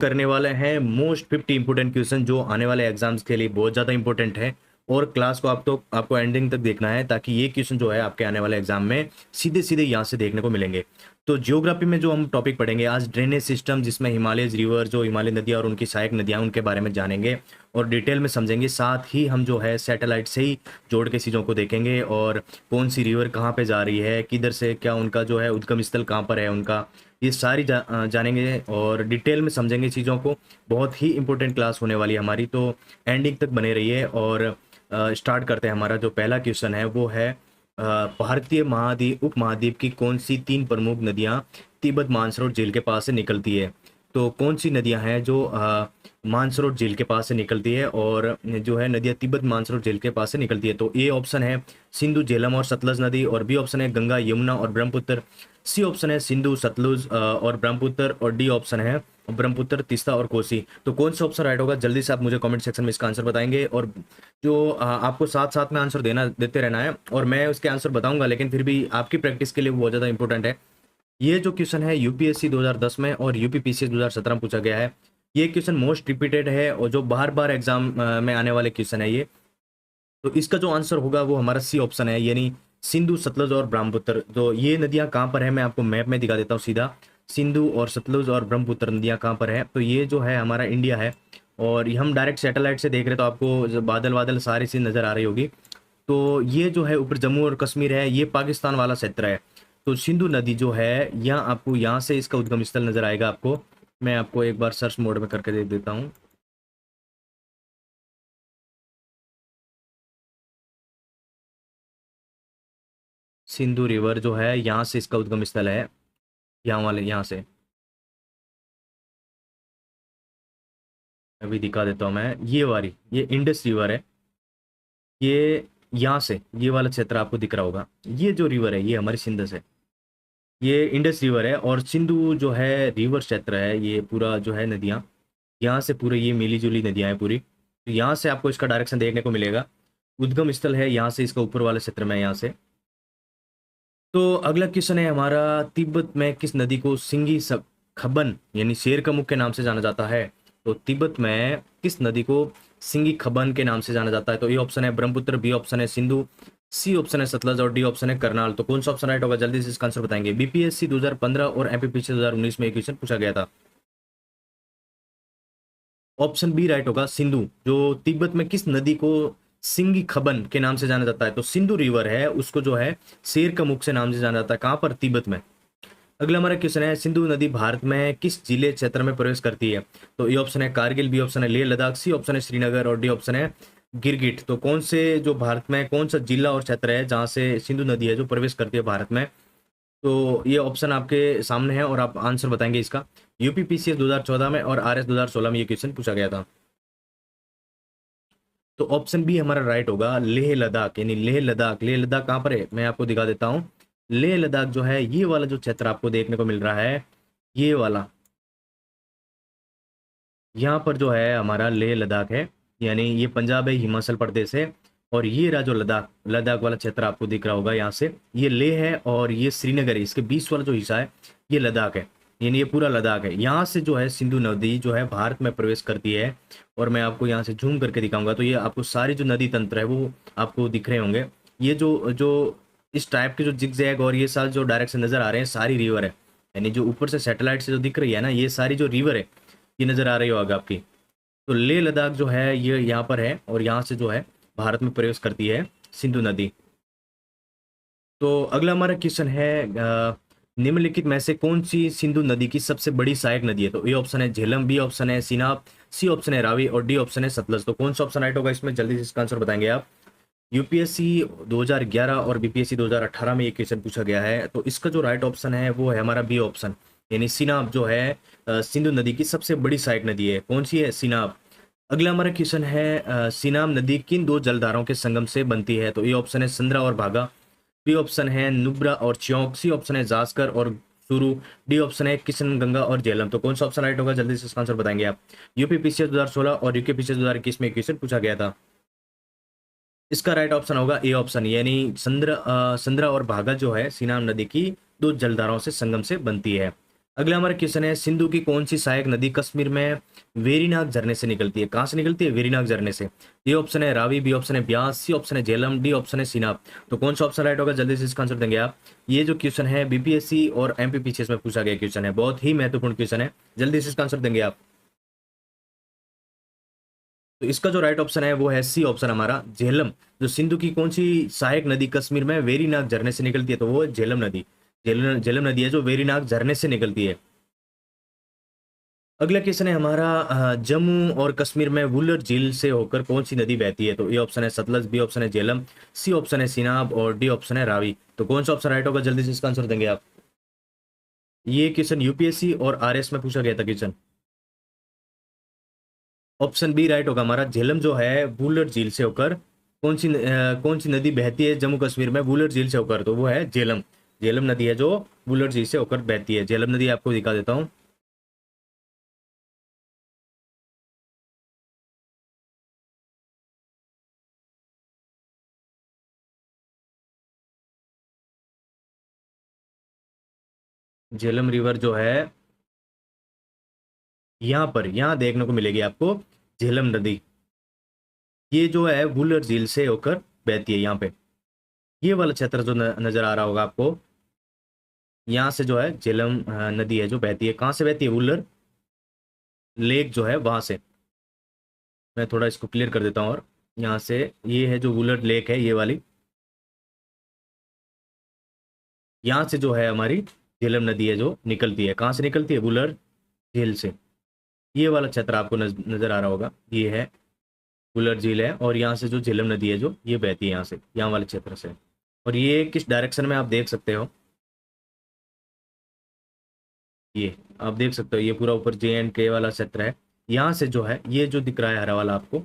करने वाले हैं मोस्ट 50 इंपोर्टेंट क्वेश्चन जो आने वाले एग्जाम्स के लिए बहुत ज़्यादा इंपॉर्टेंट है। और क्लास को आपको एंडिंग तक देखना है ताकि ये क्वेश्चन जो है आपके आने वाले एग्जाम में सीधे सीधे यहाँ से देखने को मिलेंगे। तो जियोग्राफी में जो हम टॉपिक पढ़ेंगे आज ड्रेनेज सिस्टम, जिसमें हिमालय रिवर, जो हिमालय नदियाँ और उनकी सहायक नदियाँ, उनके बारे में जानेंगे और डिटेल में समझेंगे। साथ ही हम जो है सैटेलाइट से ही जोड़ के चीज़ों को देखेंगे और कौन सी रिवर कहाँ पे जा रही है, किधर से, क्या उनका जो है उद्गम स्थल कहाँ पर है उनका, ये सारी जानेंगे और डिटेल में समझेंगे चीज़ों को। बहुत ही इंपॉर्टेंट क्लास होने वाली है हमारी, तो एंडिंग तक बने रहिए। और स्टार्ट करते हैं। हमारा जो पहला क्वेश्चन है वो है भारतीय महाद्वीप उपमहाद्वीप की कौन सी 3 प्रमुख नदियाँ तिब्बत मानसरोवर झील के पास से निकलती है। तो कौन सी नदियाँ हैं जो मानसरोवर झील के पास से निकलती है और जो है नदियाँ तिब्बत मानसरोवर झील के पास से निकलती है। तो ए ऑप्शन है सिंधु, झेलम और सतलज नदी, और बी ऑप्शन है गंगा, यमुना और ब्रह्मपुत्र, सी ऑप्शन है सिंधु, सतलुज और ब्रह्मपुत्र, और डी ऑप्शन है ब्रह्मपुत्र, तीस्ता और कोसी। तो कौन सा ऑप्शन राइट होगा जल्दी से आप मुझे कमेंट सेक्शन में इसका आंसर बताएंगे। और जो आपको साथ साथ में आंसर देते रहना है और मैं उसके आंसर बताऊंगा, लेकिन फिर भी आपकी प्रैक्टिस के लिए बहुत ज़्यादा इंपॉर्टेंट है। ये जो क्वेश्चन है यूपीएससी 2010 में और यूपीपीसीएस 2017 में पूछा गया है। ये क्वेश्चन मोस्ट रिपीटेड है और जो बार बार एग्जाम में आने वाले क्वेश्चन है ये। तो इसका जो आंसर होगा वो हमारा सी ऑप्शन है, यानी सिंधु, सतलुज और ब्रह्मपुत्र। तो ये नदियाँ कहाँ पर है मैं आपको मैप में दिखा देता हूँ सीधा। सिंधु और सतलुज और ब्रह्मपुत्र नदियाँ कहाँ पर है, तो ये जो है हमारा इंडिया है। और ये हम डायरेक्ट सैटेलाइट से देख रहे हैं तो आपको बादल बादल सारी चीज़ नज़र आ रही होगी। तो ये जो है ऊपर जम्मू और कश्मीर है, ये पाकिस्तान वाला क्षेत्र है। तो सिंधु नदी जो है यहाँ आपको, यहाँ से इसका उद्गम स्थल नजर आएगा आपको। मैं आपको एक बार सर्च मोड में करके दे देता हूँ। सिंधु रिवर जो है यहाँ से इसका उद्गम स्थल है, यहाँ वाले, यहाँ से अभी दिखा देता हूँ मैं। ये वाली, ये इंडस रिवर है। ये यहाँ से ये वाला क्षेत्र आपको दिख रहा होगा। ये जो रिवर है ये हमारी सिंधस है, ये इंडस रिवर है। और सिंधु जो है रिवर क्षेत्र है, ये पूरा जो है नदियाँ यहाँ से पूरे ये मिली जुली नदियाँ हैं पूरी। तो यहाँ से आपको इसका डायरेक्शन देखने को मिलेगा। उद्गम स्थल है यहाँ से, इसका ऊपर वाले क्षेत्र में यहाँ से। तो अगला क्वेश्चन है हमारा, तिब्बत में किस नदी को सिंगी खबन यानी शेर का मुख के नाम से जाना जाता है। तो तिब्बत में किस नदी को सिंगी खबन के नाम से जाना जाता है। तो ए ऑप्शन है ब्रह्मपुत्र, बी ऑप्शन है सिंधु, सी ऑप्शन है सतलज और डी ऑप्शन है करनाल। तो कौन सा ऑप्शन राइट होगा जल्दी से इसका आंसर बताएंगे। बीपीएससी 2015 और एमपीपीसी 2019 में एक क्वेश्चन पूछा गया था। ऑप्शन बी राइट होगा सिंधु। जो तिब्बत में किस नदी को सिंगी खबन के नाम से जाना जाता है, तो सिंधु रिवर है उसको जो है शेर का मुख से नाम से जाना जाता है। कहाँ पर, तिब्बत में। अगला हमारा क्वेश्चन है, सिंधु नदी भारत में किस जिले क्षेत्र में प्रवेश करती है। तो ए ऑप्शन है कारगिल, बी ऑप्शन है लेह लद्दाख, सी ऑप्शन है श्रीनगर और डी ऑप्शन है गिरगिट। तो कौन से जो भारत में कौन सा जिला और क्षेत्र है जहाँ से सिंधु नदी है जो प्रवेश करती है भारत में। तो ये ऑप्शन आपके सामने है और आप आंसर बताएंगे इसका। यूपीपीसीएस 2014 में और आरएस 2016 में ये क्वेश्चन पूछा गया था। तो ऑप्शन बी हमारा राइट होगा, लेह लद्दाख, यानी लेह लद्दाख। लेह लद्दाख कहाँ पर है मैं आपको दिखा देता हूँ। लेह लद्दाख जो है ये वाला जो क्षेत्र आपको देखने को मिल रहा है, ये वाला, यहाँ पर जो है हमारा लेह लद्दाख है, यानी ये पंजाब है, हिमाचल प्रदेश है। और ये रहा जो लद्दाख, लद्दाख वाला क्षेत्र आपको दिख रहा होगा यहाँ से, ये लेह है और ये श्रीनगर है। इसके बीच वाला जो हिस्सा है ये लद्दाख है, यानी ये पूरा लद्दाख है। यहाँ से जो है सिंधु नदी जो है भारत में प्रवेश करती है। और मैं आपको यहाँ से जूम करके दिखाऊंगा तो ये आपको सारी जो नदी तंत्र है वो आपको दिख रहे होंगे। ये जो जो इस टाइप के जो जिगजैग और ये सारे जो डायरेक्शन नजर आ रहे हैं सारी रिवर है, यानी जो ऊपर से सैटेलाइट से जो दिख रही है ना, ये सारी जो रिवर है ये नज़र आ रही होगा आपकी। तो लेह लद्दाख जो है ये यहाँ पर है और यहाँ से जो है भारत में प्रवेश करती है सिंधु नदी। तो अगला हमारा क्वेश्चन है, निम्नलिखित में से कौन सी सिंधु नदी की सबसे बड़ी सहायक नदी है। तो ए ऑप्शन है झेलम, बी ऑप्शन है सिनाब, सी ऑप्शन है रावी और डी ऑप्शन है सतलज। तो कौन सा ऑप्शन राइट होगा इसमें जल्दी से इसका आंसर बताएंगे आप। यूपीएससी 2011 और बीपीएससी 2018 में ये क्वेश्चन पूछा गया है। तो इसका जो राइट ऑप्शन है वो है हमारा बी ऑप्शन, यानी सिनाब जो है सिंधु नदी की सबसे बड़ी सहायक नदी है। कौन सी है, सिनाब। अगला हमारा क्वेश्चन है, सिनाब नदी किन 2 जलधाराओं के संगम से बनती है। तो ए ऑप्शन है संद्रा और भागा, बी ऑप्शन है नुब्रा और च्योंक, सी ऑप्शन है जास्कर और सुरु, डी ऑप्शन है किशन गंगा और झेलम। तो कौन सा ऑप्शन राइट होगा जल्दी से इसका आंसर बताएंगे आप। यूपीपीसीएस 2016 और यूकेपीसीएस 2021 में क्वेश्चन पूछा गया था। इसका राइट ऑप्शन होगा ए ऑप्शन, यानी संद्रा और भागा जो है सिनाब नदी की 2 जलधाराओं से संगम से बनती है। अगला हमारा क्वेश्चन है, सिंधु की कौन सी सहायक नदी कश्मीर में वेरीनाग झरने से निकलती है? कहाँ से निकलती है? वेरीनाग झरने से। ये ऑप्शन है रावी, बी ऑप्शन है ब्यास, सी ऑप्शन है झेलम, डी ऑप्शन है सिनाब। तो कौन सा ऑप्शन राइट होगा? जल्दी से इसका आंसर देंगे आप। ये जो क्वेश्चन है बीपीएससी और एमपीपीसीएस में पूछा गया क्वेश्चन है, बहुत ही महत्वपूर्ण क्वेश्चन है, जल्दी से इसका आंसर देंगे आप। तो इसका जो राइट ऑप्शन है वो है सी ऑप्शन हमारा झेलम। जो सिंधु की कौन सी सहायक नदी कश्मीर में वेरीनाग झरने से निकलती है? तो वो है झेलम नदी। झेलम नदी है जो वेरीनाग झरने से निकलती है। अगला क्वेश्चन है हमारा, जम्मू और कश्मीर में वुलर झील से होकर कौन सी नदी बहती है? तो ए ऑप्शन है सतलज, बी ऑप्शन है झेलम, सी ऑप्शन है सिनाब और डी ऑप्शन है रावी। तो कौन सा ऑप्शन राइट होगा? जल्दी से इसका आंसर देंगे आप। ये क्वेश्चन यूपीएससी और आरएस में पूछा गया था क्वेश्चन। ऑप्शन बी राइट होगा हमारा। झेलम जो है वुलर झील से होकर कौन सी नदी बहती है जम्मू कश्मीर में वुलर झील से होकर? तो वो है झेलम। झेलम नदी है जो वुलर झील से होकर बहती है। झेलम नदी आपको दिखा देता हूँ। झेलम रिवर जो है यहाँ देखने को मिलेगी आपको झेलम नदी। ये जो है वुलर झील से होकर बहती है यहाँ पे। ये वाला क्षेत्र जो नजर आ रहा होगा आपको, यहाँ से जो है झेलम नदी है जो बहती है। कहाँ से बहती है? वुलर लेक जो है वहां से। मैं थोड़ा इसको क्लियर कर देता हूँ। और यहाँ से ये है जो वुलर लेक है, ये वाली, यहाँ से जो है हमारी झेलम नदी है जो निकलती है। कहाँ से निकलती है? वुलर झील से। ये वाला क्षेत्र आपको नजर आ रहा होगा, ये है वुलर झील है। और यहाँ से जो झेलम नदी है जो ये बहती है यहाँ से, यहाँ वाले क्षेत्र से। और ये किस डायरेक्शन में आप देख सकते हो, ये आप देख सकते हो, ये पूरा ऊपर जे एंड के वाला क्षेत्र है। यहाँ से जो है ये जो दिख रहा है हरा वाला आपको,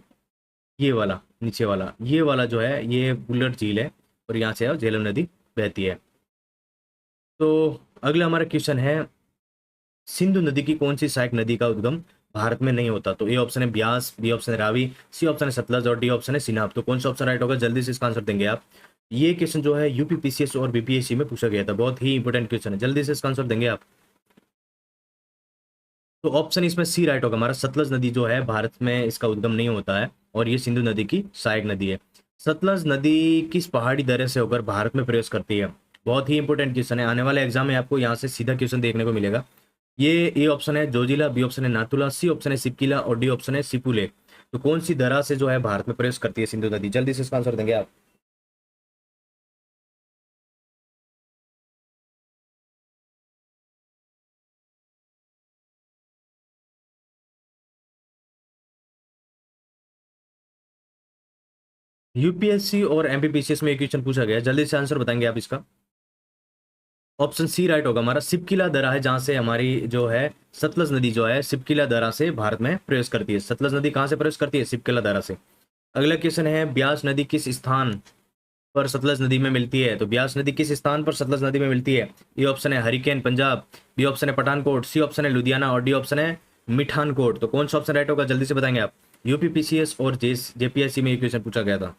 ये वाला नीचे वाला, ये वाला जो है ये वुलर झील है। और यहाँ से झेलम नदी बहती है। तो अगला हमारा क्वेश्चन है, सिंधु नदी की कौन सी सहायक नदी का उद्गम भारत में नहीं होता? तो ए ऑप्शन है ब्यास, बी ऑप्शन है रावी, सी ऑप्शन है सतलज और डी ऑप्शन है सिनाब। तो कौन सा ऑप्शन राइट होगा? जल्दी से इसका आंसर देंगे आप। ये क्वेश्चन जो है यूपीपीसीएस और बीपीएससी में पूछा गया था, बहुत ही इंपॉर्टेंट क्वेश्चन है, जल्दी से इसका आंसर देंगे आप। तो ऑप्शन इसमें सी राइट होगा हमारा। सतलज नदी जो है भारत में इसका उद्गम नहीं होता है, और ये सिंधु नदी की सहायक नदी है। सतलज नदी किस पहाड़ी दर्रे से होकर भारत में प्रवेश करती है? बहुत ही इंपॉर्टेंट क्वेश्चन है, आने वाले एग्जाम में आपको यहाँ से सीधा क्वेश्चन देखने को मिलेगा। ये ए ऑप्शन है जोजिला, बी ऑप्शन है नाथुला, सी ऑप्शन है सिपकिला और डी ऑप्शन है सिपुले। तो कौन सी दरा से जो है भारत में प्रवेश करती है सिंधु नदी? जल्दी से इसका आंसर देंगे आप। यूपीएससी और एमपीपीसीएस में एक क्वेश्चन पूछा गया है, जल्दी से आंसर बताएंगे आप इसका। ऑप्शन सी राइट होगा हमारा। सिपकिला दरा है जहां से हमारी जो है सतलज नदी जो है सिपकिला दरा से भारत में प्रवेश करती है। सतलज नदी कहां से प्रवेश करती है? सिपकिला दरा से। अगला क्वेश्चन है, ब्यास नदी किस स्थान पर सतलज नदी में मिलती है? तो ब्यास नदी किस स्थान पर सतलज नदी में मिलती है? ये ऑप्शन है हरिकेन पंजाब, बी ऑप्शन है पठानकोट, सी ऑप्शन है लुधियाना और डी ऑप्शन है मिठानकोट। तो कौन सा ऑप्शन राइट होगा? जल्दी से बताएंगे आप। यूपीपीसीएस और जेपीएससी में ये क्वेश्चन पूछा गया था।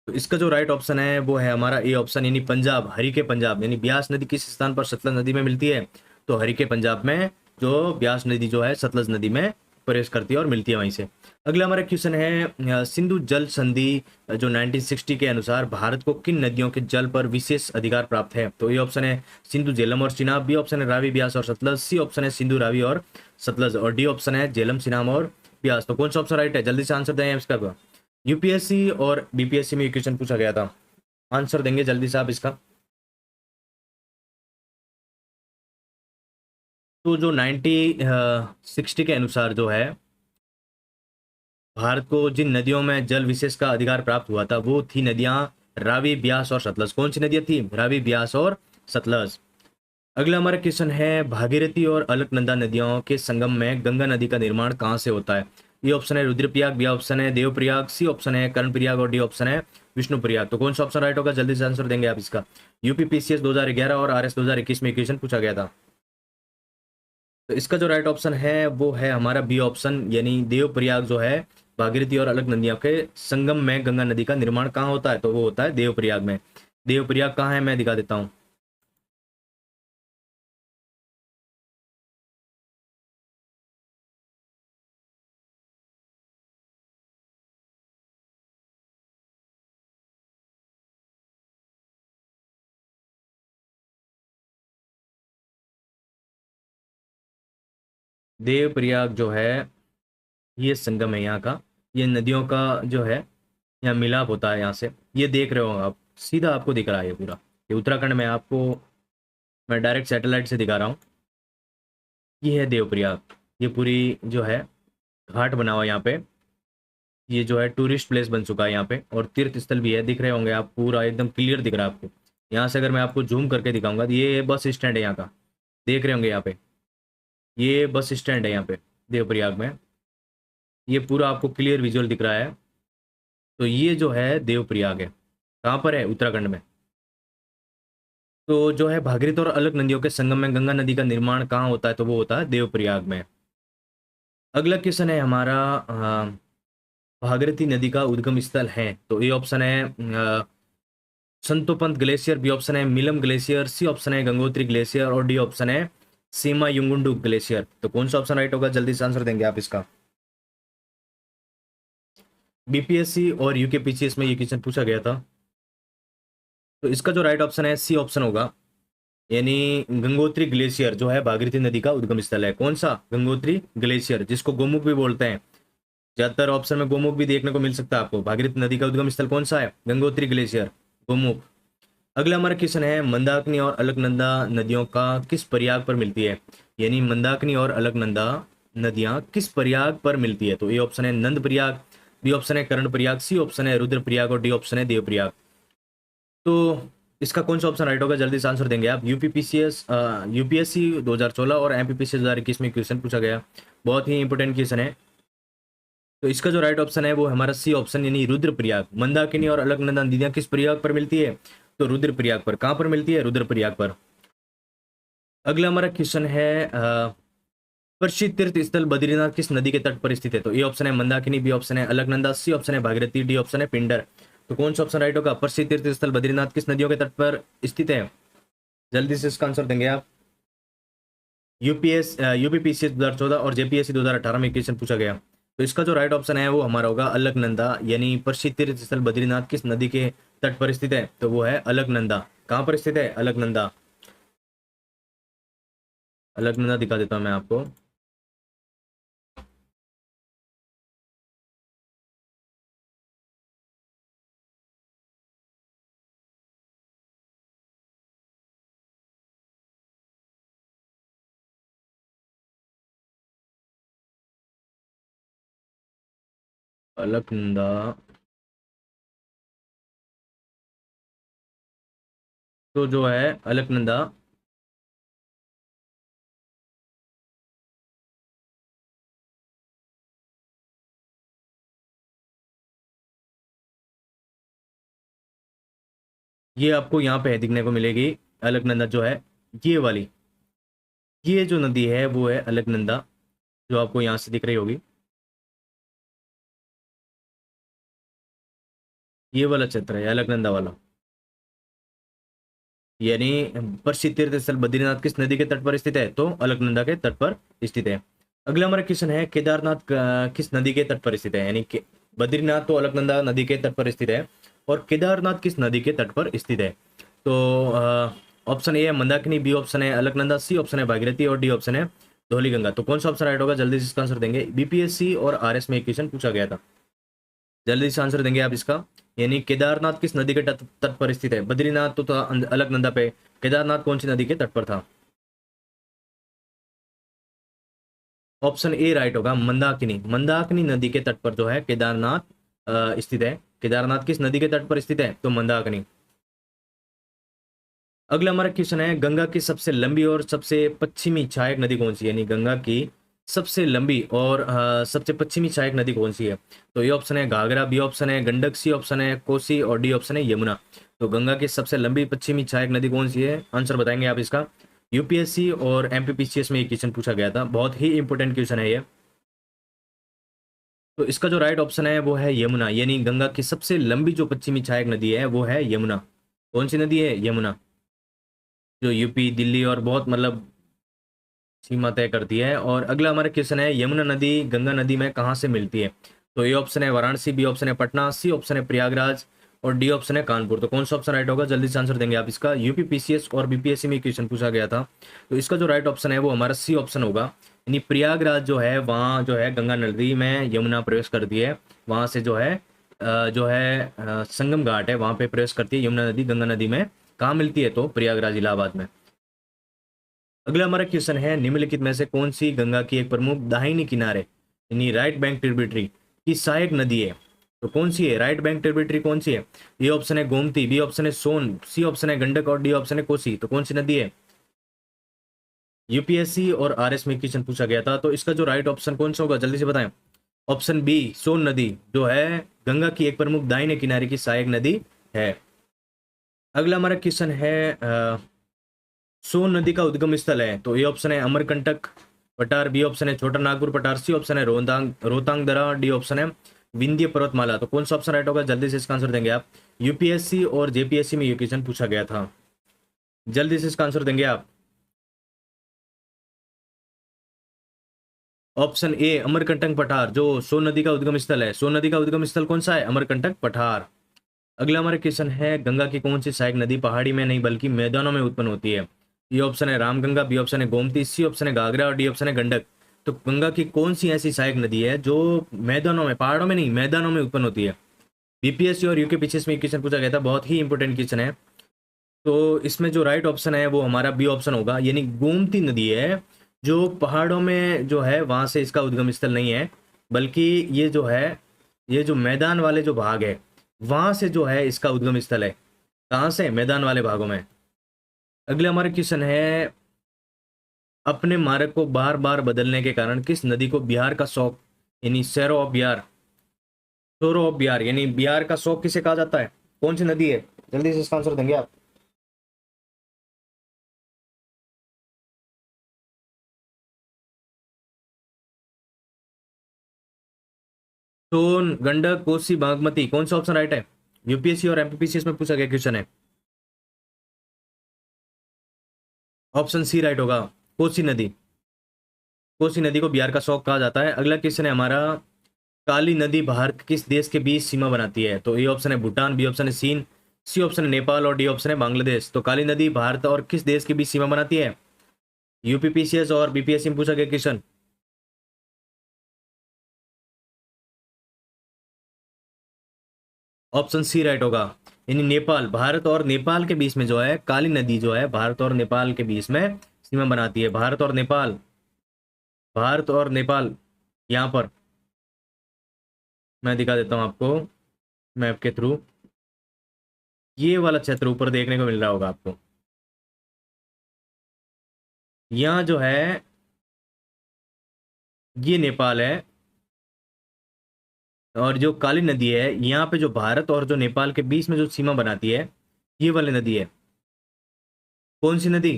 तो इसका जो राइट ऑप्शन है वो है हमारा ए ऑप्शन, यानी पंजाब, हरिके पंजाब। यानी ब्यास नदी किस स्थान पर सतलज नदी में मिलती है? तो हरिके पंजाब में जो ब्यास नदी जो है सतलज नदी में प्रवेश करती है और मिलती है वहीं से। अगला हमारा क्वेश्चन है, सिंधु जल संधि जो 1960 के अनुसार भारत को किन नदियों के जल पर विशेष अधिकार प्राप्त है? तो ये ऑप्शन है सिंधु झेलम और चिनाब, बी ऑप्शन है रावी ब्यास और सतलज, सी ऑप्शन है सिंधु रावी और सतलज और डी ऑप्शन है झेलम सिनाम और ब्यास। तो कौन सा ऑप्शन राइट है? जल्दी से आंसर दें इसका। यूपीएससी और बीपीएससी में ये क्वेश्चन पूछा गया था, आंसर देंगे जल्दी से आप इसका। तो जो 1960 के अनुसार जो है भारत को जिन नदियों में जल विशेष का अधिकार प्राप्त हुआ था वो थी नदियां रावी ब्यास और सतलज। कौन सी नदियां थी? रावी ब्यास और सतलज। अगला हमारा क्वेश्चन है, भागीरथी और अलकनंदा नदियों के संगम में गंगा नदी का निर्माण कहाँ से होता है? ये ऑप्शन है रुद्रप्रयाग, बी ऑप्शन है देवप्रयाग, सी ऑप्शन है कर्णप्रयाग और डी ऑप्शन है विष्णुप्रयाग। तो कौन सा ऑप्शन राइट होगा? जल्दी से आंसर देंगे आप इसका। यूपीपीसीएस 2011 और आरएस 2021 में क्वेश्चन पूछा गया था। तो इसका जो राइट ऑप्शन है वो है हमारा बी ऑप्शन, यानी देवप्रयाग जो है भागीरथी और अलग नदियों के संगम में गंगा नदी का निर्माण कहाँ होता है? तो वो होता है देवप्रयाग में। देवप्रयाग कहाँ है मैं दिखा देता हूँ। देवप्रयाग जो है ये संगम है यहाँ का, ये नदियों का जो है यहाँ मिलाप होता है यहाँ से। ये देख रहे हो आप, सीधा आपको दिख रहा है ये पूरा, ये उत्तराखंड में आपको मैं डायरेक्ट सैटेलाइट से दिखा रहा हूँ। ये है देवप्रयाग, ये पूरी जो है घाट बना हुआ है यहाँ पे, ये जो है टूरिस्ट प्लेस बन चुका है यहाँ पे, और तीर्थ स्थल भी है, दिख रहे होंगे आप, पूरा एकदम क्लियर दिख रहा है आपको। यहाँ से अगर मैं आपको जूम करके दिखाऊंगा तो ये बस स्टैंड है यहाँ का, देख रहे होंगे यहाँ पे, ये बस स्टैंड है यहाँ पे देवप्रयाग में, ये पूरा आपको क्लियर विजुअल दिख रहा है। तो ये जो है देवप्रयाग है, कहाँ पर है? उत्तराखंड में। तो जो है भागीरथी और अलग नदियों के संगम में गंगा नदी का निर्माण कहाँ होता है? तो वो होता है देवप्रयाग में। अगला क्वेश्चन है हमारा, भागीरथी नदी का उद्गम स्थल है, तो ए ऑप्शन है संतोपंत ग्लेशियर, बी ऑप्शन है मिलम ग्लेशियर, सी ऑप्शन है गंगोत्री ग्लेशियर, और डी ऑप्शन है सीमा युंगुंडू ग्लेशियर। तो कौन सा ऑप्शन राइट होगा? जल्दी से आंसर देंगे आप इसका। बीपीएससी और यूकेपीसीएस में ये क्वेश्चन पूछा गया था, तो इसका जो राइट ऑप्शन है सी ऑप्शन होगा, यानी गंगोत्री ग्लेशियर जो है भागीरथी नदी का उद्गम स्थल है। कौन सा? गंगोत्री ग्लेशियर, जिसको गोमुख भी बोलते हैं। ज्यादातर ऑप्शन में गोमुख भी देखने को मिल सकता है आपको। भागीरथी नदी का उद्गम स्थल कौन सा है? गंगोत्री ग्लेशियर, गोमुख। अगला हमारा क्वेश्चन है, मंदाकिनी और अलकनंदा नदियों का किस प्रयाग पर मिलती है? यानी मंदाकिनी और अलकनंदा नदियां किस प्रयाग पर मिलती है? तो ए ऑप्शन है नंद प्रयाग, बी ऑप्शन है कर्ण प्रयाग, सी ऑप्शन है रुद्र प्रयाग, और डी ऑप्शन है देव प्रयाग। तो इसका कौन सा ऑप्शन राइट होगा? जल्दी से आंसर देंगे आप। यूपीएससी 2014 और एमपीपीसी 2021 में क्वेश्चन पूछा गया, बहुत ही इंपोर्टेंट क्वेश्चन है। तो इसका जो राइट ऑप्शन है वो हमारा सी ऑप्शन, यानी रुद्रप्रयाग। मंदाकिनी और अलकनंदा नदियां किस प्रयाग पर मिलती है? तो रुद्रप्रयाग पर। कहां पर मिलती है? रुद्रप्रयाग पर। अगला हमारा क्वेश्चन है, प्रसिद्ध तीर्थ स्थल बद्रीनाथ किस नदी के तट पर स्थित है? तो ए ऑप्शन है मंदाकिनी, बी ऑप्शन है अलकनंदा, सी ऑप्शन है भागीरथी, डी ऑप्शन है पिंडर। तो कौन सा ऑप्शन राइट होगा? प्रसिद्ध तीर्थ स्थल बद्रीनाथ किस नदियों के तट पर स्थित है? जल्दी से इसका आंसर देंगे आप। यूपीपीसीएस 2014 और जेपीएससी 2018 में क्वेश्चन पूछा गया, तो इसका जो राइट ऑप्शन है वो हमारा होगा अलकनंदा, यानी प्रसिद्ध तीर्थ स्थल बद्रीनाथ किस नदी के तट पर स्थित है? तो वो है अलकनंदा। कहाँ पर स्थित है? अलकनंदा। अलकनंदा दिखा देता हूं मैं आपको। अलकनंदा, तो जो है अलकनंदा, ये आपको यहाँ पे दिखने को मिलेगी। अलकनंदा जो है ये वाली, ये जो नदी है वो है अलकनंदा, जो आपको यहाँ से दिख रही होगी, ये वाला क्षेत्र है अलकनंदा वाला। यानी प्रसिद्ध तीर्थ स्थल बद्रीनाथ किस नदी के तट पर स्थित है? तो अलकनंदा के तट पर स्थित है। अगला हमारा क्वेश्चन है, केदारनाथ किस नदी के तट पर स्थित है? यानी बद्रीनाथ तो अलकनंदा नदी के तट पर स्थित है, और केदारनाथ किस नदी के तट पर स्थित है? तो ऑप्शन ए है मंदाकिनी, बी ऑप्शन है अलकनंदा, सी ऑप्शन है भागीरथी, और डी ऑप्शन है धौलीगंगा। तो कौन सा ऑप्शन राइट होगा? जल्दी से इसका आंसर देंगे। बीपीएससी और आरएस में एक क्वेश्चन पूछा गया था, जल्दी से आंसर देंगे आप इसका। यानी केदारनाथ किस नदी के तट तट पर स्थित है? बद्रीनाथ तो था अलकनंदा पे, केदारनाथ कौन सी नदी के तट पर था? ऑप्शन ए राइट होगा, मंदाकिनी। मंदाकिनी नदी के तट पर जो है केदारनाथ स्थित है। केदारनाथ किस नदी के तट पर स्थित है? तो मंदाकिनी। अगला हमारा क्वेश्चन है, गंगा की सबसे लंबी और सबसे पश्चिमी सहायक नदी कौन सी है? यानी गंगा की सबसे लंबी और सबसे पश्चिमी सहायक नदी कौन सी है? तो ये ऑप्शन है घाघरा, बी ऑप्शन है गंडक, सी ऑप्शन है कोसी, और डी ऑप्शन है यमुना। तो गंगा की सबसे लंबी पश्चिमी सहायक नदी कौन सी है? आंसर बताएंगे आप इसका। यूपीएससी और एमपीपीसीएस में ये क्वेश्चन पूछा गया था, बहुत ही इंपॉर्टेंट क्वेश्चन है ये। तो इसका जो राइट ऑप्शन है वो है यमुना, यानी गंगा की सबसे लंबी जो पश्चिमी सहायक नदी है वो है यमुना। कौन सी नदी है? यमुना, जो यूपी, दिल्ली और बहुत मतलब सीमा तय करती है। और अगला हमारा क्वेश्चन है, यमुना नदी गंगा नदी में कहाँ से मिलती है? तो ये ऑप्शन है वाराणसी, बी ऑप्शन है पटना, सी ऑप्शन है प्रयागराज, और डी ऑप्शन है कानपुर। तो कौन सा ऑप्शन राइट होगा? जल्दी से आंसर देंगे आप इसका। यूपीपीसीएस और बीपीएससी में क्वेश्चन पूछा गया था, तो इसका जो राइट ऑप्शन है वो हमारा सी ऑप्शन होगा, यानी प्रयागराज जो है वहाँ जो है गंगा नदी में यमुना प्रवेश करती है, वहाँ से जो है संगम घाट है वहाँ पे प्रवेश करती है यमुना नदी गंगा नदी में। कहाँ मिलती है? तो प्रयागराज इलाहाबाद में। अगला हमारा क्वेश्चन है, निम्नलिखित में से कौन सी गंगा की एक प्रमुख दाहिनी किनारे यानी राइट बैंक ट्रिब्यूटरी की सहायक नदी है? तो कौन सी है राइट बैंक ट्रिब्यूटरी? कौन सी है? ए ऑप्शन है गोमती, बी ऑप्शन है सोन, सी ऑप्शन है गंडक और डी ऑप्शन है कोसी। तो कौन सी नदी है? यूपीएससी और आरएस में क्वेश्चन पूछा गया था, तो इसका जो राइट ऑप्शन कौन सा होगा जल्दी से बताएं। ऑप्शन बी सोन नदी जो है गंगा की एक प्रमुख दाहिने किनारे की सहायक नदी है। अगला हमारा क्वेश्चन है सोन नदी का उद्गम स्थल है, तो ए ऑप्शन है अमरकंटक पठार, बी ऑप्शन है छोटा नागपुर पठार, सी ऑप्शन है रोहतांग दर्रा, डी ऑप्शन है विंध्य पर्वतमाला। तो कौन सा ऑप्शन राइट होगा जल्दी से इसका आंसर देंगे आप। यूपीएससी और जेपीएससी में ये क्वेश्चन पूछा गया था, जल्दी से इसका आंसर देंगे आप। ऑप्शन ए अमरकंटक पठार जो सोन नदी का उद्गम स्थल है। सोन नदी का उद्गम स्थल कौन सा है? अमरकंटक पठार। अगला हमारा क्वेश्चन है, गंगा की कौन सी सहायक नदी पहाड़ी में नहीं बल्कि मैदानों में उत्पन्न होती है? ये ऑप्शन है रामगंगा, बी ऑप्शन है गोमती, सी ऑप्शन है घाघरा और डी ऑप्शन है गंडक। तो गंगा की कौन सी ऐसी सहायक नदी है जो मैदानों में, पहाड़ों में नहीं मैदानों में उत्पन्न होती है? बीपीएससी और यूके में क्वेश्चन पूछा गया था, बहुत ही इंपॉर्टेंट क्वेश्चन है। तो इसमें जो राइट ऑप्शन है वो हमारा बी ऑप्शन होगा, यानी गोमती नदी है जो पहाड़ों में जो है वहां से इसका उद्गम स्थल नहीं है, बल्कि ये जो है ये जो मैदान वाले जो भाग है वहां से जो है इसका उद्गम स्थल है। कहाँ से? मैदान वाले भागों में। अगला हमारा क्वेश्चन है, अपने मार्ग को बार बार बदलने के कारण किस नदी को बिहार का शौक यानी सैरो ऑफ बिहार, सोरो ऑफ बिहार यानी बिहार का शौक किसे कहा जाता है? कौन सी नदी है? जल्दी से इसका आंसर देंगे आप। सोन, गंडक, कोसी, बागमती, कौन सा ऑप्शन राइट है? यूपीएससी और एमपीपीसीएस में पूछा गया क्वेश्चन है। ऑप्शन सी राइट होगा, कोसी नदी। कोसी नदी को बिहार का शौक कहा जाता है। अगला क्वेश्चन है हमारा, काली नदी भारत किस देश के बीच सीमा बनाती है? तो ए ऑप्शन है भूटान, बी ऑप्शन है चीन, सी ऑप्शन है नेपाल और डी ऑप्शन है बांग्लादेश। तो काली नदी भारत और किस देश के बीच सीमा बनाती है? यूपीपीसीएस और बीपीएससी में पूछा गया क्वेश्चन। ऑप्शन सी राइट होगा, यानी नेपाल, भारत और नेपाल के बीच में जो है काली नदी जो है भारत और नेपाल के बीच में सीमा बनाती है। भारत और नेपाल, भारत और नेपाल, यहाँ पर मैं दिखा देता हूँ आपको मैप के थ्रू। ये वाला क्षेत्र ऊपर देखने को मिल रहा होगा आपको, यहाँ जो है ये नेपाल है और जो काली नदी है यहाँ पे जो भारत और जो नेपाल के बीच में जो सीमा बनाती है ये वाली नदी है। कौन सी नदी?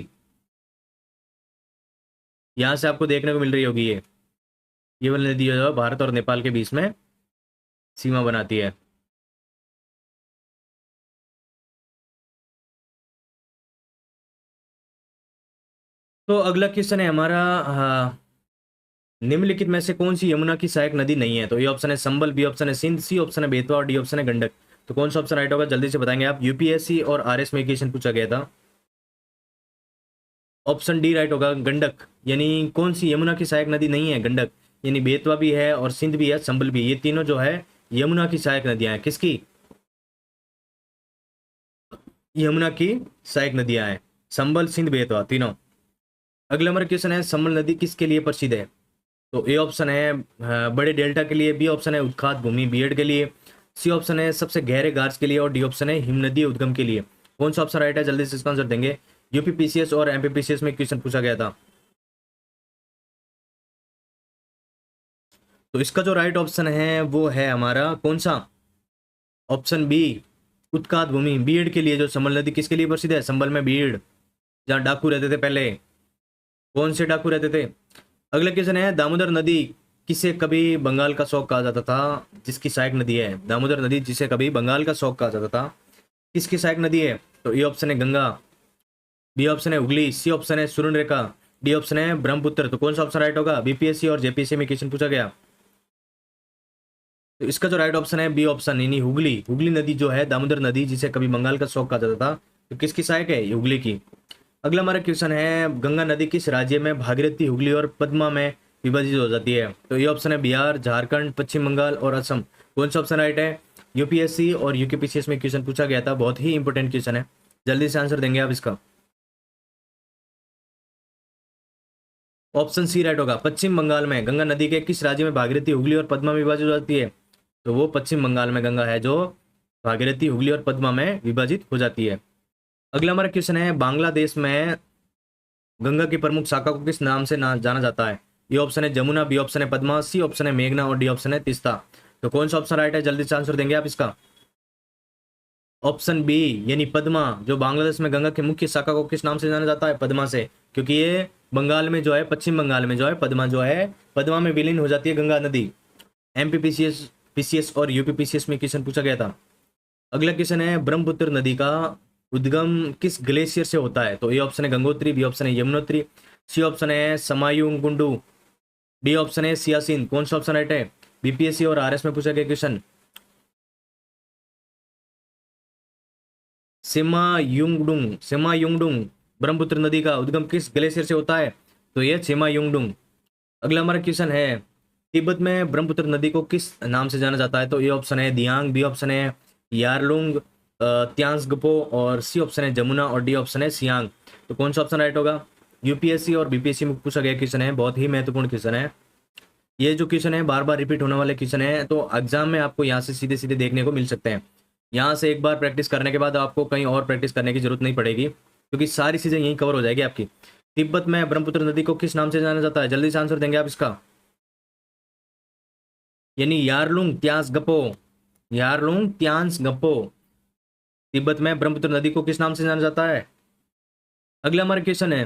यहाँ से आपको देखने को मिल रही होगी ये वाली नदी जो है भारत और नेपाल के बीच में सीमा बनाती है। तो अगला क्वेश्चन है हमारा, निम्नलिखित में से कौन सी यमुना की सहायक नदी नहीं है? तो ये ऑप्शन है संबल, बी ऑप्शन है सिंध, सी ऑप्शन है बेतवा और डी ऑप्शन है गंडक। तो कौन सा ऑप्शन राइट होगा जल्दी से बताएंगे आप। यूपीएससी और आरएस में क्वेश्चन पूछा गया था। ऑप्शन डी राइट होगा, गंडक। यानी कौन सी यमुना की सहायक नदी नहीं है? गंडक। यानी बेतवा भी है और सिंध भी है, संबल भी, ये तीनों जो है यमुना की सहायक नदियां हैं। किसकी? यमुना की सहायक नदियां हैं, संबल, सिंध, बेतवा तीनों। अगला हमारा क्वेश्चन है, संबल नदी किसके लिए प्रसिद्ध है? तो ए ऑप्शन है बड़े डेल्टा के लिए, बी ऑप्शन है उत्खात भूमि बीएड के लिए, सी ऑप्शन है सबसे गहरे गार्स के लिए और डी ऑप्शन है हिमनदी उद्गम के लिए। कौन सा ऑप्शन राइट है जल्दी से इसका आंसर देंगे। यूपीपीसीएस और एमपीपीसीएस में क्वेश्चन पूछा गया था। तो इसका जो राइट ऑप्शन है वो है हमारा कौन सा? ऑप्शन बी उत्खात भूमि बीएड के लिए। जो संबल नदी किसके लिए प्रसिद्ध है? संबल में बीएड, जहाँ डाकू रहते थे पहले। कौन से डाकू रहते थे? अगला क्वेश्चन है, दामोदर नदी किसे कभी बंगाल का शौक कहा जाता था? जिसकी सहायक नदी है दामोदर नदी, जिसे कभी बंगाल का शौक कहा जाता था, किसकी सहायक नदी है? तो ए ऑप्शन है गंगा, बी ऑप्शन है हुगली, सी ऑप्शन है सुवर्णरेखा, डी ऑप्शन है ब्रह्मपुत्र। तो कौन सा ऑप्शन राइट होगा? बीपीएससी और जेपीएससी में क्वेश्चन पूछा गया। तो इसका जो राइट ऑप्शन है बी ऑप्शन, यानी हुगली। हुगली नदी जो है दामोदर नदी जिसे कभी बंगाल का शौक कहा जाता था, तो किसकी सहायक है? ये हुगली की। अगला हमारा क्वेश्चन है, गंगा नदी किस राज्य में भागीरथी, हुगली और पद्मा में विभाजित हो जाती है? तो ये ऑप्शन है बिहार, झारखंड, पश्चिम बंगाल और असम। कौन सा ऑप्शन राइट है? यूपीएससी और यूकेपीसीएस में क्वेश्चन पूछा गया था, बहुत ही इंपॉर्टेंट क्वेश्चन है, जल्दी से आंसर देंगे आप इसका। ऑप्शन सी राइट होगा। पश्चिम बंगाल में गंगा नदी के किस राज्य में भागीरथी, हुगली और पद्मा में विभाजित हो जाती है? तो वो पश्चिम बंगाल में गंगा है जो भागीरथी, हुगली और पद्मा में विभाजित हो जाती है। अगला हमारा क्वेश्चन है, बांग्लादेश में गंगा की प्रमुख शाखा को किस नाम से जाना जाता है? ये ऑप्शन है जमुना, बी ऑप्शन है पद्मा, सी ऑप्शन है मेघना और डी ऑप्शन है तीस्ता। तो कौन सा ऑप्शन राइट है? जल्दी से आंसर देंगे आप इसका। ऑप्शन बी यानी पद्मा, जो बांग्लादेश में गंगा की मुख्य शाखा को किस नाम से जाना जाता है? पद्मा से, क्योंकि ये बंगाल में जो है, पश्चिम बंगाल में जो है पद्मा जो है, पद्मा में विलीन हो जाती है गंगा नदी। एमपीपीसीएस, पीसीएस और यूपीपीसीएस में क्वेश्चन पूछा गया था। अगला क्वेश्चन है, ब्रह्मपुत्र नदी का उद्गम किस ग्लेशियर से होता है? तो ए ऑप्शन है गंगोत्री, बी ऑप्शन है यमुनोत्री, सी ऑप्शन है समायुंगुंडू, डी ऑप्शन है सियाचिन। कौन सा ऑप्शन राइट है? बीपीएससी और आरएस में पूछा गया क्वेश्चन। सेमायुंगडुंग, सेमायुंगडुंग ब्रह्मपुत्र नदी का उद्गम किस ग्लेशियर से होता है? तो यह सेमायुंगडुंग। अगला हमारा क्वेश्चन है, तिब्बत में ब्रह्मपुत्र नदी को किस नाम से जाना जाता है? तो ए ऑप्शन है दियांग, बी ऑप्शन है यारलुंग, त्यांसगपो और सी ऑप्शन है जमुना और डी ऑप्शन है सियांग। तो कौन सा ऑप्शन राइट होगा? यूपीएससी और बीपीएससी में पूछा गया क्वेश्चन है, बहुत ही महत्वपूर्ण क्वेश्चन है। ये जो क्वेश्चन है बार बार रिपीट होने वाले क्वेश्चन है, तो एग्जाम में आपको यहाँ से सीधे सीधे देखने को मिल सकते हैं। यहाँ से एक बार प्रैक्टिस करने के बाद आपको कहीं और प्रैक्टिस करने की जरूरत नहीं पड़ेगी, क्योंकि सारी चीजें यहीं कवर हो जाएगी आपकी। तिब्बत में ब्रह्मपुत्र नदी को किस नाम से जाना जाता है? जल्दी से आंसर देंगे आप इसका। यानी यारलुंग त्यांसगपो, यारलुंग त्यांसगपो। तिब्बत में ब्रह्मपुत्र नदी को किस नाम से जाना जाता है? अगला हमारा क्वेश्चन है,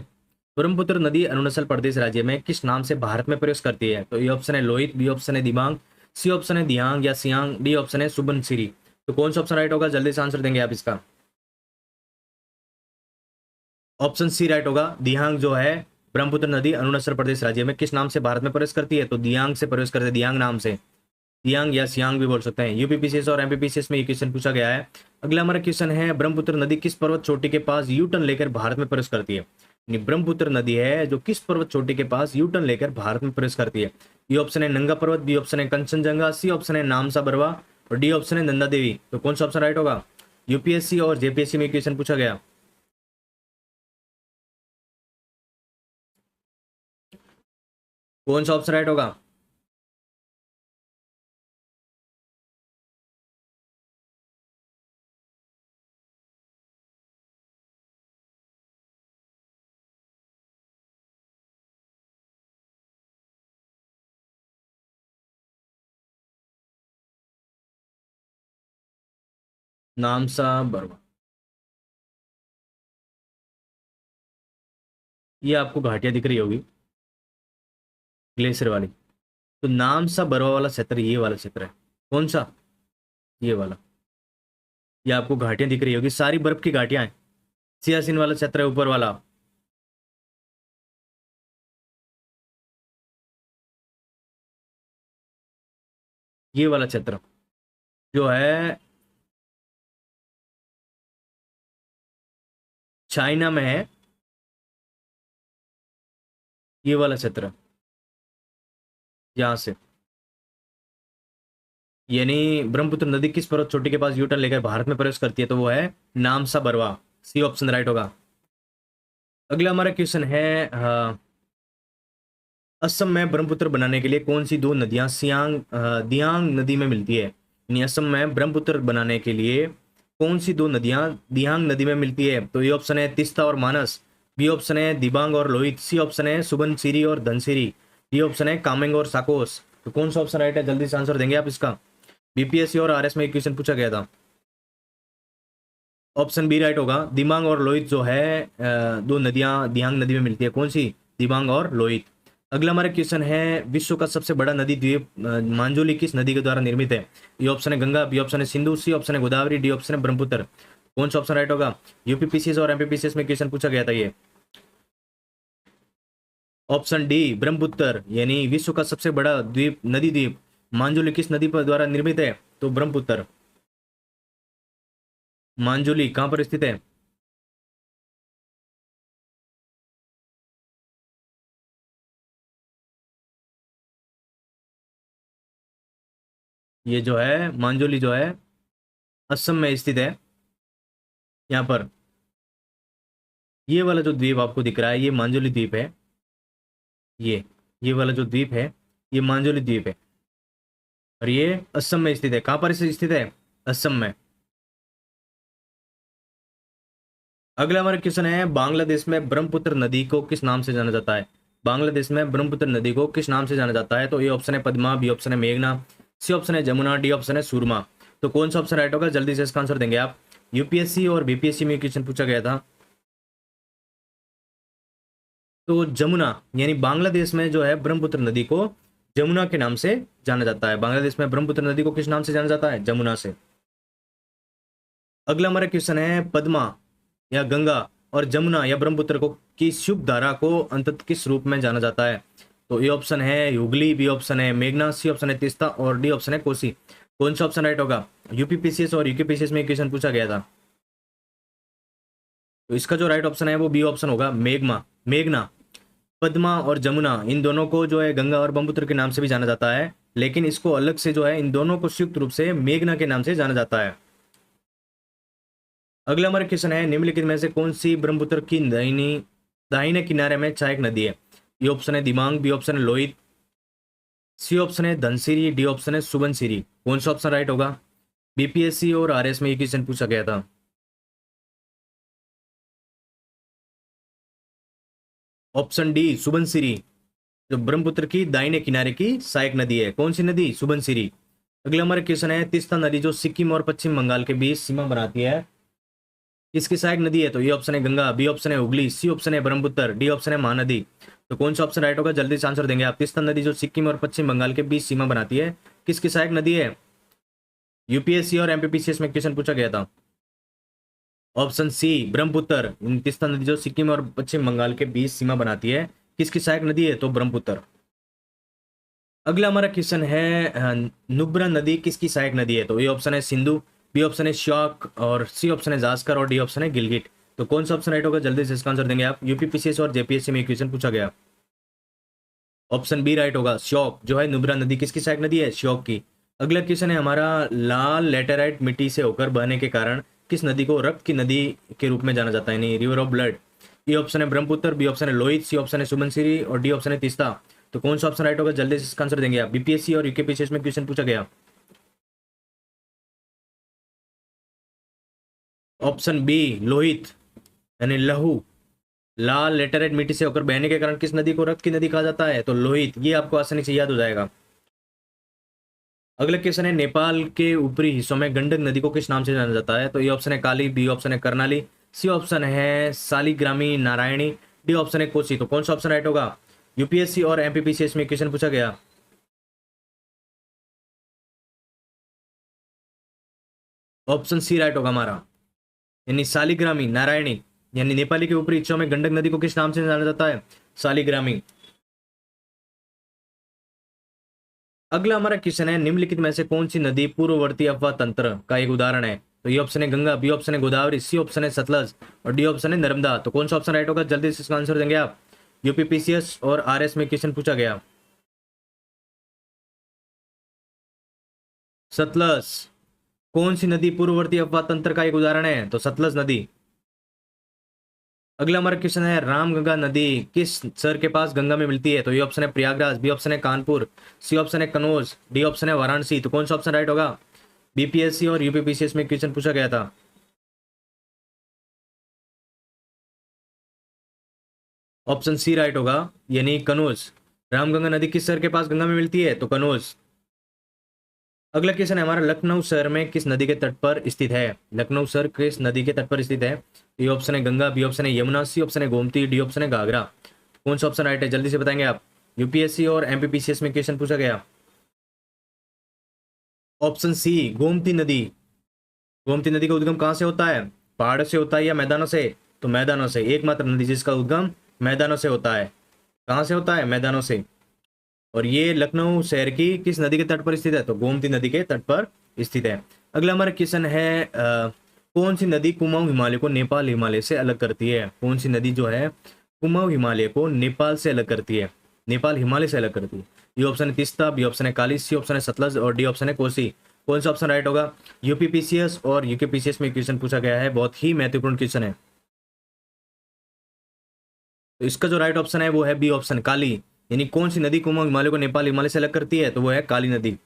ब्रह्मपुत्र नदी अरुणाचल प्रदेश राज्य में किस नाम से भारत में प्रवेश करती है? तो ये ऑप्शन है लोहित, बी ऑप्शन है दिबांग, सी ऑप्शन है दियांग या सियांग, डी ऑप्शन है सुबनसिरी। तो कौन सा ऑप्शन राइट होगा? जल्दी से आंसर देंगे आप इसका। ऑप्शन सी राइट होगा। दियांग जो है, ब्रह्मपुत्र नदी अरुणाचल प्रदेश राज्य में किस नाम से भारत में प्रवेश करती है? तो दियांग से प्रवेश करते हैं, दियांग नाम से, दियांग या सियांग भी बोल सकते हैं। यूपीपीसीएस और एमपीपीसीएस में ये क्वेश्चन पूछा गया है। अगला हमारा क्वेश्चन है, ब्रह्मपुत्र नदी किस पर्वत चोटी के पास यू टर्न लेकर भारत में प्रवेश करती है? यानी ब्रह्मपुत्र नदी है जो किस पर्वत चोटी के पास यू टर्न लेकर भारत में प्रवेश करती है? ये ऑप्शन है नंगा पर्वत, बी ऑप्शन है कंचनजंगा, सी ऑप्शन है नामसा बरवा और डी ऑप्शन है नंदा देवी। तो कौन सा ऑप्शन राइट होगा? यूपीएससी और जेपीएससी में क्वेश्चन पूछा गया। कौन सा ऑप्शन राइट होगा? नामसा बरवा। ये आपको घाटियां दिख रही होगी ग्लेशियर वाली। तो नामसा बरवा वाला क्षेत्र ये वाला क्षेत्र है। कौन सा? ये वाला। ये आपको घाटियां दिख रही होगी, सारी बर्फ की घाटियां हैं। सियाचिन वाला क्षेत्र है ऊपर वाला। ये वाला क्षेत्र जो है चाइना में है, ये वाला क्षेत्र यहाँ से। यानी ब्रह्मपुत्र नदी किस पर्वत चोटी के पास यू टर्न लेकर भारत में प्रवेश करती है? तो वो है नामसा बरवा, सी ऑप्शन राइट होगा। अगला हमारा क्वेश्चन है, असम में ब्रह्मपुत्र बनाने के लिए कौन सी दो नदियां दियांग नदी में मिलती है? यानी असम में ब्रह्मपुत्र बनाने के लिए कौन सी दो नदियां दियांग नदी में मिलती है? तो ये ऑप्शन है तीस्ता और मानस, बी ऑप्शन है दिबांग और लोहित, सी ऑप्शन है सुबनसिरी और धनसिरी, डी ऑप्शन है कामेंग और साकोस। तो कौन सा ऑप्शन राइट है? जल्दी से आंसर देंगे आप इसका। बीपीएससी और आरएस में एक क्वेश्चन पूछा गया था। ऑप्शन बी राइट होगा। दिबांग और लोहित जो है दो नदियां दियांग नदी में मिलती है। कौन सी? दिबांग और लोहित। अगला हमारा क्वेश्चन है, विश्व का सबसे बड़ा नदी द्वीप मांजुली किस नदी के द्वारा निर्मित है? ये ऑप्शन है गंगा, बी ऑप्शन है सिंधु, सी ऑप्शन है गोदावरी, डी ऑप्शन है ब्रह्मपुत्र। कौन सा ऑप्शन राइट होगा? यूपीपीसीएस और एमपीपीसीएस में क्वेश्चन पूछा गया था ये। ऑप्शन डी ब्रह्मपुत्र, यानी विश्व का सबसे बड़ा द्वीप नदी द्वीप मांजुली किस नदी पर द्वारा निर्मित है? तो ब्रह्मपुत्र। मांजुली कहाँ पर स्थित है? ये जो है मांजुली जो है असम में स्थित है। यहाँ पर ये वाला जो द्वीप आपको दिख रहा है ये मांजुली द्वीप है। ये वाला जो द्वीप है ये मांजुली द्वीप है और ये असम में स्थित है। कहाँ पर स्थित है? असम में। अगला हमारा क्वेश्चन है, बांग्लादेश में ब्रह्मपुत्र नदी को किस नाम से जाना जाता है? बांग्लादेश में ब्रह्मपुत्र नदी को किस नाम से जाना जाता है? तो ये ऑप्शन है पद्मा, बी ऑप्शन है मेघना, सी ऑप्शन है जमुना, डी ऑप्शन है सुरमा। तो कौन सा ऑप्शन राइट होगा? जल्दी से इसका आंसर देंगे आप। यूपीएससी और बीपीएससी में क्वेश्चन पूछा गया था। तो जमुना, यानी बांग्लादेश में जो है ब्रह्मपुत्र नदी को जमुना के नाम से जाना जाता है। बांग्लादेश में ब्रह्मपुत्र नदी को किस नाम से जाना जाता है? जमुना से। अगला हमारा क्वेश्चन है, पद्मा या गंगा और जमुना या ब्रह्मपुत्र को की शुभ धारा को अंततः किस रूप में जाना जाता है? तो ए ऑप्शन है हुगली, बी ऑप्शन है मेघना, सी ऑप्शन है तीस्ता और डी ऑप्शन है कोसी। कौन सा ऑप्शन राइट होगा? यूपीपीसीएस और यूकेपीसीएस में क्वेश्चन पूछा गया था। तो इसका जो राइट ऑप्शन है वो बी ऑप्शन होगा, मेघना। पद्मा और जमुना इन दोनों को जो है गंगा और ब्रह्मपुत्र के नाम से भी जाना जाता है, लेकिन इसको अलग से जो है इन दोनों को संयुक्त रूप से मेघना के नाम से जाना जाता है। अगला हमारा क्वेश्चन है, निम्नलिखित में से कौन सी ब्रह्मपुत्र की दाहिने किनारे में सहायक नदी है? ये ऑप्शन है दिबांग, बी ऑप्शन है लोहित, सी ऑप्शन है धनसिरी, डी ऑप्शन है सुबनसिरी। कौन सा ऑप्शन राइट होगा? बीपीएससी और आरएस में ये क्वेश्चन पूछा गया था। ऑप्शन डी सुबनसिरी, जो ब्रह्मपुत्र की दाहिने किनारे की सहायक नदी है। कौन सी नदी? सुबनसिरी। अगला हमारा क्वेश्चन है, तीस्ता नदी जो सिक्किम और पश्चिम बंगाल के बीच सीमा बनाती है, किसकी सहायक नदी है? तो ये ऑप्शन है गंगा, बी ऑप्शन है हुगली, सी ऑप्शन है ब्रह्मपुत्र, डी ऑप्शन है महानदी। तो कौन सा ऑप्शन राइट होगा? जल्दी से आंसर देंगे आप। तीस्ता नदी जो सिक्किम और पश्चिम बंगाल के बीच सीमा बनाती है, किसकी सहायक नदी है? यूपीएससी और एमपीपीसीएस में क्वेश्चन पूछा गया था। Option C Brahmaputra. तीस्ता नदी जो सिक्किम और पश्चिम बंगाल के बीच सीमा बनाती है, किसकी सहायक नदी है? तो ब्रह्मपुत्र। अगला हमारा क्वेश्चन है, नुब्रा नदी किसकी सहायक नदी है? तो ये ऑप्शन है सिंधु, बी ऑप्शन है श्योक और सी ऑप्शन है जास्कर और डी ऑप्शन है गिलगिट। तो कौन सा ऑप्शन राइट होगा? जल्दी से इसका आंसर देंगे आप। यूपीपीसीएस और जेपीएससी में क्वेश्चन पूछा गया। ऑप्शन बी राइट होगा, श्योक जो है नुब्रा नदी किसकी सहायक नदी है? श्योक की। अगला क्वेश्चन है हमारा, लाल लेटेराइट मिट्टी से होकर बहने के कारण किस नदी को रक्त की नदी के रूप में जाना जाता है, यानी river of blood? A option है ब्रह्मपुत्र, बी ऑप्शन है लोहित, सी ऑप्शन है सुबनसिरी और डी ऑप्शन है तीस्ता। तो कौन सा ऑप्शन राइट होगा? जल्दी से इसका आंसर देंगे आप। बीपीएससी और यूकेपीसीएस में क्वेश्चन पूछा गया। ऑप्शन बी लोहित, यानी लहू। लाल लेटेराइट मिट्टी से होकर बहने के कारण किस नदी को रक्त की नदी कहा जाता है? तो लोहित। ये आपको आसानी से याद हो जाएगा। अगला क्वेश्चन है, नेपाल के ऊपरी हिस्सों में गंडक नदी को किस नाम से जाना जाता है? तो ये ऑप्शन है काली, बी ऑप्शन है कर्णाली, सी ऑप्शन है सालिग्रामी नारायणी, डी ऑप्शन है कोसी। तो कौन सा ऑप्शन राइट होगा? यूपीएससी और एमपीपीसीएस में क्वेश्चन पूछा गया। ऑप्शन सी राइट होगा हमारा, यानी सालिग्रामी नारायणी। यानी नेपाली के ऊपरी हिस्सों में गंडक नदी को किस नाम से जाना जाता है? सालिग्रामी। अगला हमारा क्वेश्चन है, निम्नलिखित में से कौन सी नदी पूर्ववर्ती अफवाह तंत्र का एक उदाहरण है? तो ये ऑप्शन है गंगा, बी ऑप्शन है गोदावरी, सी ऑप्शन है सतलज और डी ऑप्शन है नर्मदा। तो कौन सा ऑप्शन राइट होगा? जल्दी से इसका आंसर देंगे आप। यूपीपीसीएस और आरएस में क्वेश्चन पूछा गया। सतलज। कौन सी नदी पूर्ववर्ती अफवाह तंत्र का एक उदाहरण है? तो सतलज नदी। अगला हमारा क्वेश्चन है, रामगंगा नदी किस शहर के पास गंगा में मिलती है? तो ये ऑप्शन है प्रयागराज, बी ऑप्शन है कानपुर, सी ऑप्शन है कनौज, डी ऑप्शन है वाराणसी। तो कौन सा ऑप्शन राइट होगा? बीपीएससी और यूपीपीसीएस में क्वेश्चन पूछा गया था। ऑप्शन सी राइट होगा, यानी कनौज। रामगंगा नदी किस शहर के पास गंगा में मिलती है? तो कनौज। अगला क्वेश्चन है हमारा, लखनऊ शहर में किस नदी के तट पर स्थित है? लखनऊ शहर किस नदी के तट पर स्थित है? ए ऑप्शन है गंगा, बी ऑप्शन है यमुना, सी ऑप्शन है गोमती, डी ऑप्शन है घाघरा। कौन सा ऑप्शन राइट है? जल्दी से बताएंगे आप। यूपीएससी और एमपीपीसीएस में क्वेश्चन पूछा गया। ऑप्शन सी गोमती नदी। गोमती नदी का उद्गम कहाँ से होता है? पहाड़ से होता है या मैदानों से? तो मैदानों से। एकमात्र नदी जिसका उद्गम मैदानों से होता है। कहाँ से होता है? मैदानों से। और ये लखनऊ शहर की किस नदी के तट पर स्थित है? तो गोमती नदी के तट पर स्थित है। अगला हमारा क्वेश्चन है, कौन सी नदी कुमाऊं हिमालय को नेपाल हिमालय से अलग करती है? कौन सी नदी जो है कुमाऊं हिमालय को नेपाल से अलग करती है? नेपाल हिमालय से अलग करती है। ये ऑप्शन है तीस्ता, बी ऑप्शन है काली, सी ऑप्शन है सतलज और डी ऑप्शन है कोसी। कौन सा ऑप्शन राइट होगा? यूपीपीसीएस और यूकेपीसीएस में क्वेश्चन पूछा गया है, बहुत ही महत्वपूर्ण क्वेश्चन है। तो इसका जो राइट ऑप्शन है वो है बी ऑप्शन काली। यानी कौन सी नदी कुमाऊं हिमालय को नेपाल हिमालय से अलग करती है? तो वो है काली नदी।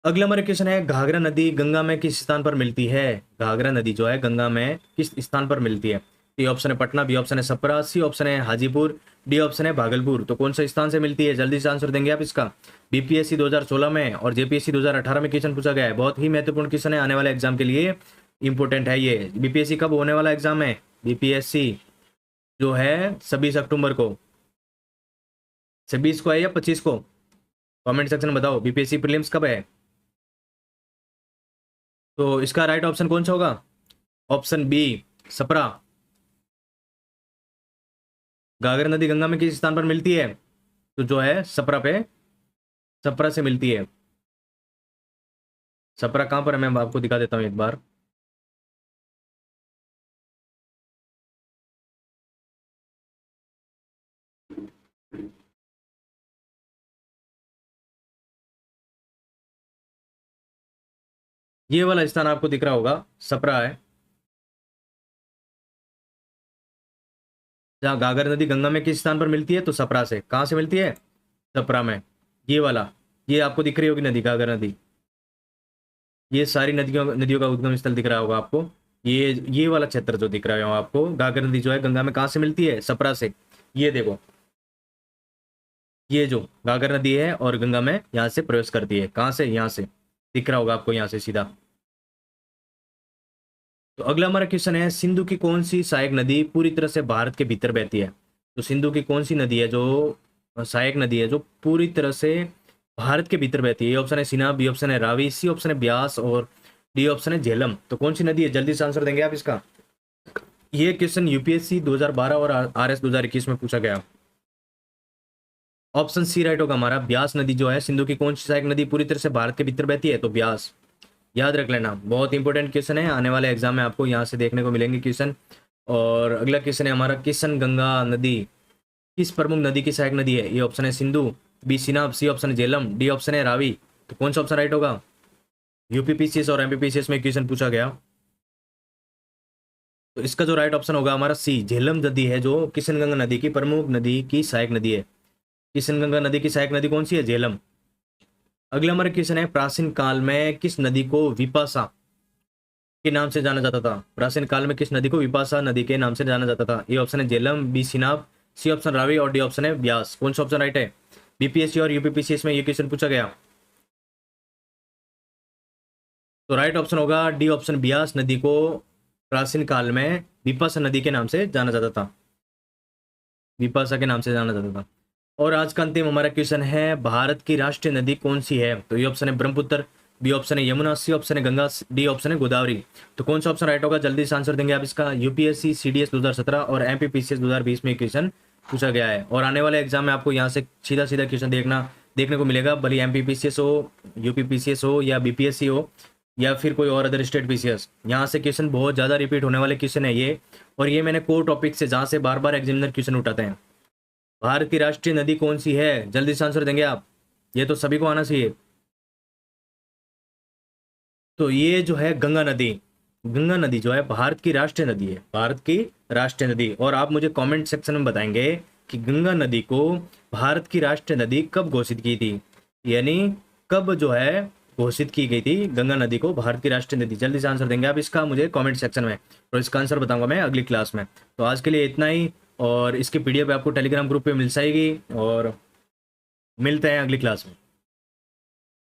अगला हमारा क्वेश्चन है, घाघरा नदी गंगा में किस स्थान पर मिलती है? घाघरा नदी जो है गंगा में किस स्थान पर मिलती है? ए ऑप्शन है पटना, बी ऑप्शन है छपरा, सी ऑप्शन है हाजीपुर, डी ऑप्शन है भागलपुर। तो कौन सा स्थान से मिलती है? जल्दी से आंसर देंगे आप इसका। बीपीएससी 2016 में और जेपीएससी 2018 में क्वेश्चन पूछा गया है, बहुत ही महत्वपूर्ण क्वेश्चन है, आने वाले एग्जाम के लिए इंपॉर्टेंट है ये। बीपीएससी कब होने वाला एग्जाम है? बीपीएससी जो है 26 अक्टूबर को, 26 को है या 25 को? कमेंट सेक्शन में बताओ। बीपीएससी प्रीलिम्स कब है? तो इसका राइट ऑप्शन कौन सा होगा? Option B Chhapra. घाघरा नदी गंगा में किस स्थान पर मिलती है? तो जो है छपरा पे, छपरा से मिलती है। छपरा कहाँ पर है मैं आपको दिखा देता हूँ एक बार। ये वाला स्थान आपको दिख रहा होगा, छपरा है। जहाँ घाघरा नदी गंगा में किस स्थान पर मिलती है? तो छपरा से। कहाँ से मिलती है? छपरा में। ये वाला, ये आपको दिख रही होगी नदी, घाघरा नदी। ये सारी नदियों का उद्गम स्थल दिख रहा होगा आपको। ये वाला क्षेत्र जो दिख रहा है आपको, घाघरा नदी जो है गंगा में कहाँ से मिलती है? छपरा से। ये देखो, ये जो घाघरा नदी है और गंगा में यहाँ से प्रवेश करती है। कहाँ से? यहाँ से दिख रहा होगा आपको, यहाँ से सीधा। तो अगला हमारा क्वेश्चन है, सिंधु की कौन सी सहायक नदी पूरी तरह से भारत के भीतर बहती है? तो सिंधु की कौन सी नदी है जो सहायक नदी है जो पूरी तरह से भारत के भीतर बहती है? ए ऑप्शन है सिनाब, बी ऑप्शन है रावी, सी ऑप्शन है ब्यास और डी ऑप्शन है झेलम। तो कौन सी नदी है? जल्दी से आंसर देंगे आप इसका। ये क्वेश्चन यूपीएससी 2012 और आरएस 2021 में पूछा गया। ऑप्शन सी राइट होगा हमारा, ब्यास नदी जो है। सिंधु की कौन सी सहायक नदी पूरी तरह से भारत के भीतर बहती है? तो ब्यास। याद रख लेना, बहुत इंपॉर्टेंट क्वेश्चन है, आने वाले एग्जाम में आपको यहाँ से देखने को मिलेंगे क्वेश्चन। और अगला क्वेश्चन है हमारा, किशन गंगा नदी किस प्रमुख नदी की सहायक नदी है? ए ऑप्शन है Sindhu, B Chenab, C option है झेलम, डी ऑप्शन है रावी। तो कौन सा ऑप्शन राइट होगा? यूपीपीसीएस और एमपीपीसीएस में क्वेश्चन पूछा गया, तो इसका जो राइट ऑप्शन होगा हमारा सी, झेलम नदी है जो किशन गंगा नदी की प्रमुख नदी की सहायक नदी है। किशन गंगा नदी की सहायक नदी कौन सी है? झेलम। अगला हमारा क्वेश्चन है, प्राचीन काल में किस नदी को विपाशा के नाम से जाना जाता था? प्राचीन काल में किस नदी को विपाशा नदी के नाम से जाना जाता था? ए ऑप्शन है Jhelum, B Chenab, C option Ravi और डी ऑप्शन है ब्यास। कौन सा ऑप्शन राइट है? बीपीएससी और यूपीपीसीएस में ये क्वेश्चन पूछा गया, तो राइट ऑप्शन होगा डी ऑप्शन, ब्यास नदी को प्राचीन काल में विपाशा नदी के नाम से जाना जाता था, विपाशा के नाम से जाना जाता था। और आज का अंतिम हमारा क्वेश्चन है, भारत की राष्ट्रीय नदी कौन सी है? तो ये ऑप्शन है ब्रह्मपुत्र, बी ऑप्शन है यमुना, सी ऑप्शन है गंगा, डी ऑप्शन है गोदावरी। तो कौन सा ऑप्शन राइट होगा? जल्दी से आंसर देंगे आप इसका। यूपीएससी सीडीएस 2017 और एमपीपीसीएस 2020 में क्वेश्चन पूछा गया है, और आने वाले एग्जाम में आपको यहाँ से सीधा सीधा क्वेश्चन देखने को मिलेगा, भले एमपीपीसीएस हो, यूपीपीसीएस हो या बीपीएससी हो या फिर कोई और अदर स्टेट पीसीएस। यहाँ से क्वेश्चन बहुत ज़्यादा रिपीट होने वाले क्वेश्चन है ये, और ये मैंने कोर टॉपिक से जहाँ से बार बार एग्जामिनर क्वेश्चन उठाते हैं। भारत की राष्ट्रीय नदी कौन सी है? जल्दी से आंसर देंगे आप, ये तो सभी को आना चाहिए। तो ये जो है गंगा नदी, गंगा नदी जो है भारत की राष्ट्रीय नदी है, भारत की राष्ट्रीय नदी। और आप मुझे कमेंट सेक्शन में बताएंगे कि गंगा नदी को भारत की राष्ट्रीय नदी कब घोषित की थी, यानी कब जो है घोषित की गई थी गंगा नदी को भारत की राष्ट्रीय नदी। जल्दी से आंसर देंगे आप इसका मुझे कमेंट सेक्शन में, और इसका आंसर बताऊंगा मैं अगली क्लास में। तो आज के लिए इतना ही, और इसकी पीडीएफ आपको टेलीग्राम ग्रुप पे मिल जाएगी, और मिलते हैं अगली क्लास में।